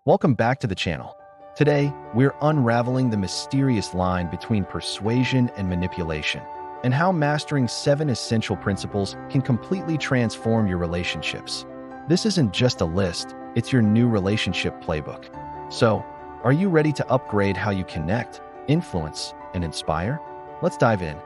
Welcome back to the channel. Today, we're unraveling the mysterious line between persuasion and manipulation, and how mastering 7 essential principles can completely transform your relationships. This isn't just a list, it's your new relationship playbook. So, are you ready to upgrade how you connect, influence, and inspire? Let's dive in.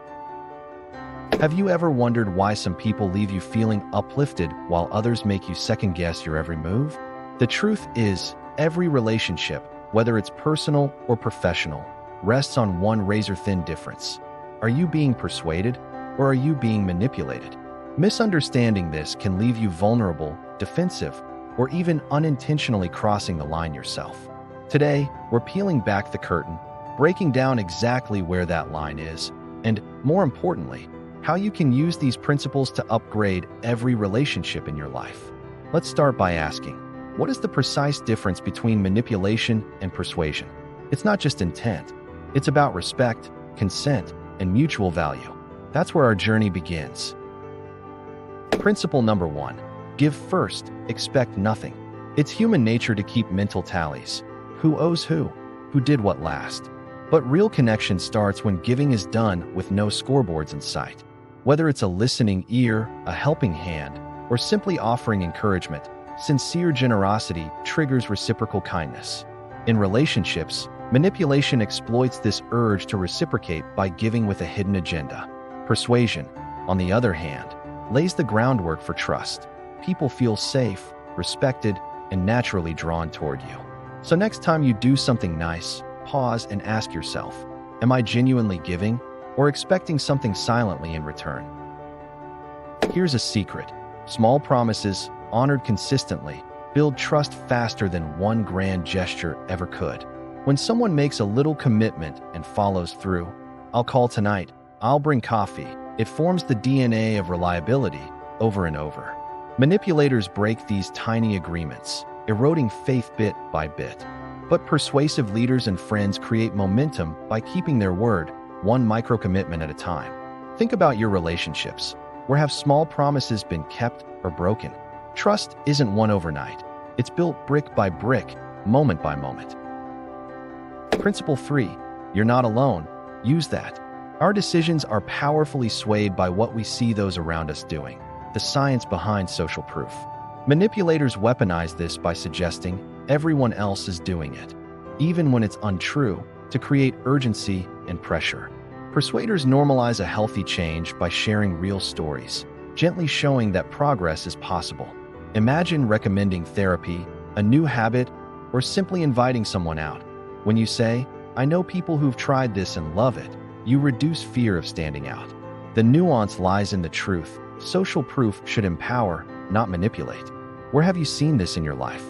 Have you ever wondered why some people leave you feeling uplifted while others make you second-guess your every move? The truth is, every relationship, whether it's personal or professional, rests on one razor-thin difference. Are you being persuaded, or are you being manipulated? Misunderstanding this can leave you vulnerable, defensive, or even unintentionally crossing the line yourself. Today, we're peeling back the curtain, breaking down exactly where that line is, and, more importantly, how you can use these principles to upgrade every relationship in your life. Let's start by asking, what is the precise difference between manipulation and persuasion? It's not just intent. It's about respect, consent, and mutual value. That's where our journey begins. Principle number 1. Give first, expect nothing. It's human nature to keep mental tallies. Who owes who did what last. But real connection starts when giving is done with no scoreboards in sight. Whether it's a listening ear, a helping hand, or simply offering encouragement, sincere generosity triggers reciprocal kindness. In relationships, manipulation exploits this urge to reciprocate by giving with a hidden agenda. Persuasion, on the other hand, lays the groundwork for trust. People feel safe, respected, and naturally drawn toward you. So next time you do something nice, pause and ask yourself, am I genuinely giving or expecting something silently in return? Here's a secret. Small promises, honored consistently, build trust faster than one grand gesture ever could. When someone makes a little commitment and follows through, I'll call tonight, I'll bring coffee, it forms the DNA of reliability over and over. Manipulators break these tiny agreements, eroding faith bit by bit. But persuasive leaders and friends create momentum by keeping their word, one micro-commitment at a time. Think about your relationships. Where have small promises been kept or broken? Trust isn't won overnight. It's built brick by brick, moment by moment. Principle 3. You're not alone. Use that. Our decisions are powerfully swayed by what we see those around us doing, the science behind social proof. Manipulators weaponize this by suggesting everyone else is doing it, even when it's untrue, to create urgency and pressure. Persuaders normalize a healthy change by sharing real stories, gently showing that progress is possible. Imagine recommending therapy, a new habit, or simply inviting someone out. When you say, I know people who've tried this and love it, you reduce fear of standing out. The nuance lies in the truth. Social proof should empower, not manipulate. Where have you seen this in your life?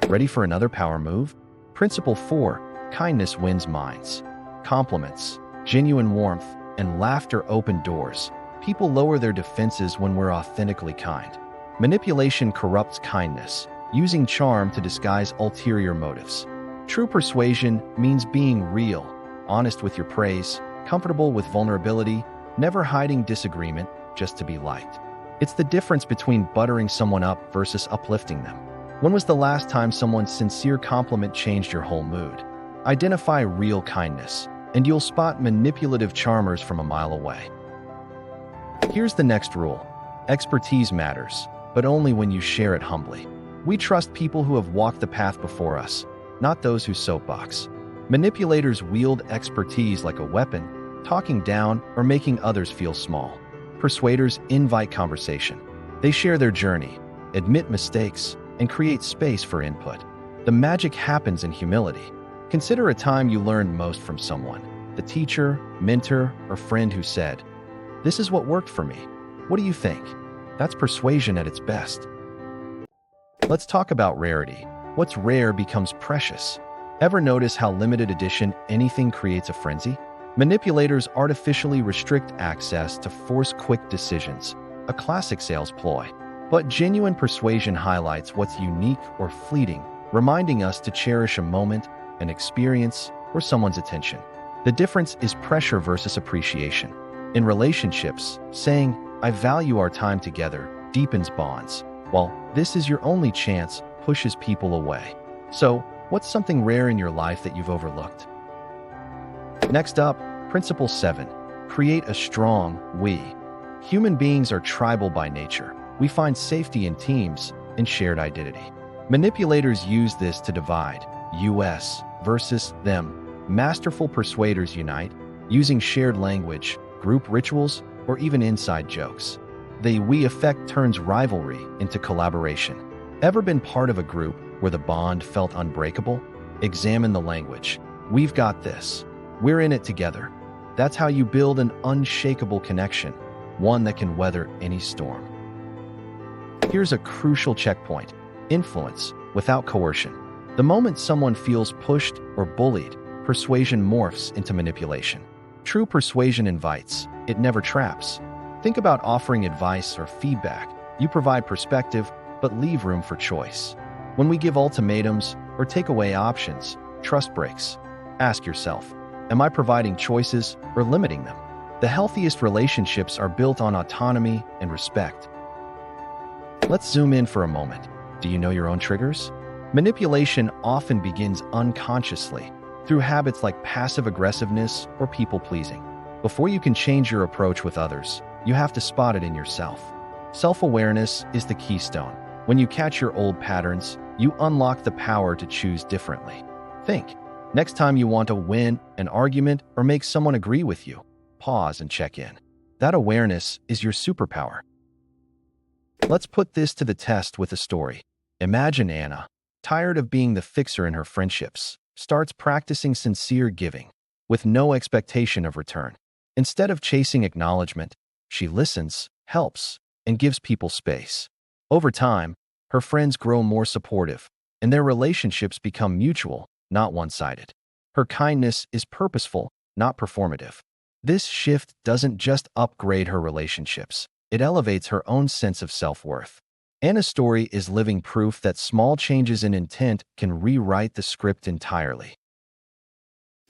Ready for another power move? Principle 4. Kindness wins minds. Compliments, genuine warmth, and laughter open doors. People lower their defenses when we're authentically kind. Manipulation corrupts kindness, using charm to disguise ulterior motives. True persuasion means being real, honest with your praise, comfortable with vulnerability, never hiding disagreement just to be liked. It's the difference between buttering someone up versus uplifting them. When was the last time someone's sincere compliment changed your whole mood? Identify real kindness, and you'll spot manipulative charmers from a mile away. Here's the next rule. Expertise matters, but only when you share it humbly. We trust people who have walked the path before us, not those who soapbox. Manipulators wield expertise like a weapon, talking down or making others feel small. Persuaders invite conversation. They share their journey, admit mistakes, and create space for input. The magic happens in humility. Consider a time you learned most from someone, the teacher, mentor, or friend who said, "This is what worked for me. What do you think?" That's persuasion at its best. Let's talk about rarity. What's rare becomes precious. Ever notice how limited edition anything creates a frenzy? Manipulators artificially restrict access to force quick decisions, a classic sales ploy. But genuine persuasion highlights what's unique or fleeting, reminding us to cherish a moment, an experience, or someone's attention. The difference is pressure versus appreciation. In relationships, saying, I value our time together, deepens bonds, while this is your only chance pushes people away. So, what's something rare in your life that you've overlooked? Next up, Principle 7. Create a strong we. Human beings are tribal by nature. We find safety in teams and shared identity. Manipulators use this to divide us versus them. Masterful persuaders unite, using shared language, group rituals, or even inside jokes. The we effect turns rivalry into collaboration. Ever been part of a group where the bond felt unbreakable? Examine the language. We've got this. We're in it together. That's how you build an unshakable connection, one that can weather any storm. Here's a crucial checkpoint: influence without coercion. The moment someone feels pushed or bullied, persuasion morphs into manipulation. True persuasion invites, it never traps. Think about offering advice or feedback. You provide perspective, but leave room for choice. When we give ultimatums or take away options, trust breaks. Ask yourself, am I providing choices or limiting them? The healthiest relationships are built on autonomy and respect. Let's zoom in for a moment. Do you know your own triggers? Manipulation often begins unconsciously through habits like passive aggressiveness or people-pleasing. Before you can change your approach with others, you have to spot it in yourself. Self-awareness is the keystone. When you catch your old patterns, you unlock the power to choose differently. Think, next time you want to win an argument or make someone agree with you, pause and check in. That awareness is your superpower. Let's put this to the test with a story. Imagine Anna, tired of being the fixer in her friendships, starts practicing sincere giving, with no expectation of return. Instead of chasing acknowledgement, she listens, helps, and gives people space. Over time, her friends grow more supportive, and their relationships become mutual, not one-sided. Her kindness is purposeful, not performative. This shift doesn't just upgrade her relationships, it elevates her own sense of self-worth. Anna's story is living proof that small changes in intent can rewrite the script entirely.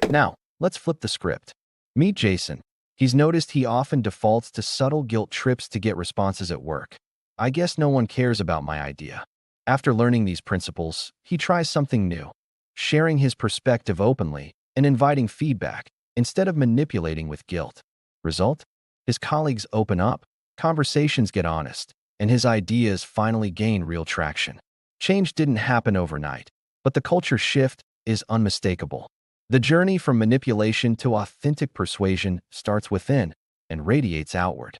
Now, let's flip the script. Meet Jason. He's noticed he often defaults to subtle guilt trips to get responses at work. I guess no one cares about my idea. After learning these principles, he tries something new, sharing his perspective openly and inviting feedback instead of manipulating with guilt. Result? His colleagues open up, conversations get honest, and his ideas finally gain real traction. Change didn't happen overnight, but the culture shift is unmistakable. The journey from manipulation to authentic persuasion starts within and radiates outward.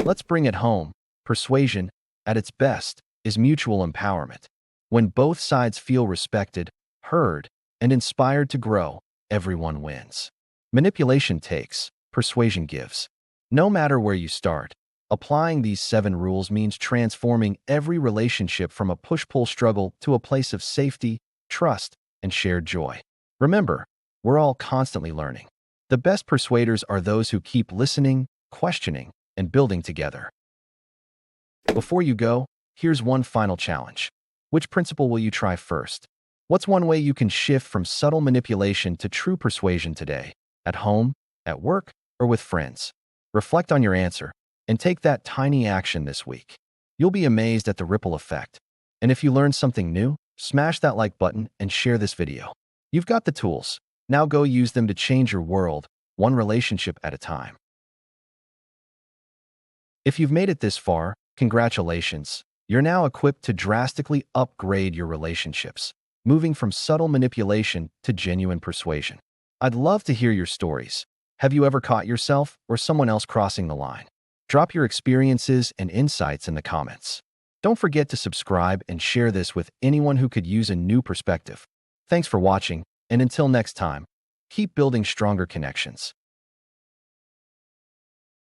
Let's bring it home. Persuasion, at its best, is mutual empowerment. When both sides feel respected, heard, and inspired to grow, everyone wins. Manipulation takes, persuasion gives. No matter where you start, applying these 7 rules means transforming every relationship from a push-pull struggle to a place of safety, trust, and shared joy. Remember, we're all constantly learning. The best persuaders are those who keep listening, questioning, and building together. Before you go, here's one final challenge. Which principle will you try first? What's one way you can shift from subtle manipulation to true persuasion today? At home, at work, or with friends? Reflect on your answer and take that tiny action this week. You'll be amazed at the ripple effect. And if you learned something new, smash that like button and share this video. You've got the tools. Now go use them to change your world, one relationship at a time. If you've made it this far, congratulations. You're now equipped to drastically upgrade your relationships, moving from subtle manipulation to genuine persuasion. I'd love to hear your stories. Have you ever caught yourself or someone else crossing the line? Drop your experiences and insights in the comments. Don't forget to subscribe and share this with anyone who could use a new perspective. Thanks for watching, and until next time, keep building stronger connections.